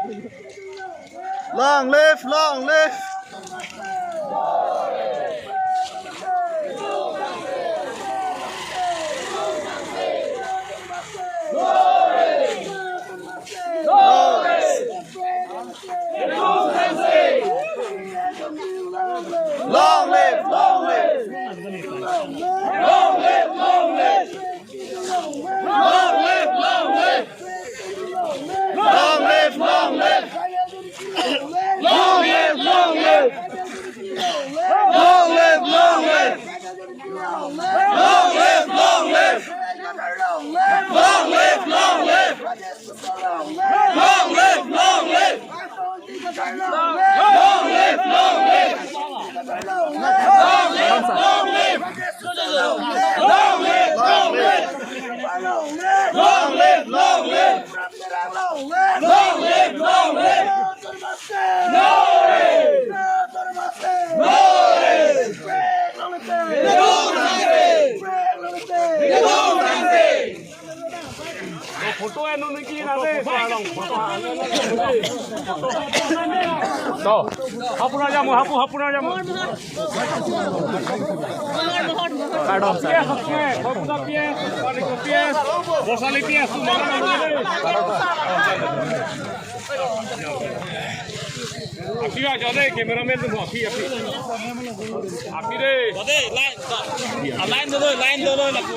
Long live, long live. Long live, long live. Long live, long live. Long live, long live. Long live, long live. Long live, long live. Long live, long live. Long live, long live. Long live, long live. Long live, long live. Long live, long live. Long live, long live. Long live, long live. Long live, long live. Long live, long live. No! No! Photo है नून की ना दे तो हापुना जामु हापुना जामु काढो पिए हापुना पिए पानी को पिए बोसाली पिए Api aja deh, kameramen tuh api. Api deh. Lain dulu lagu.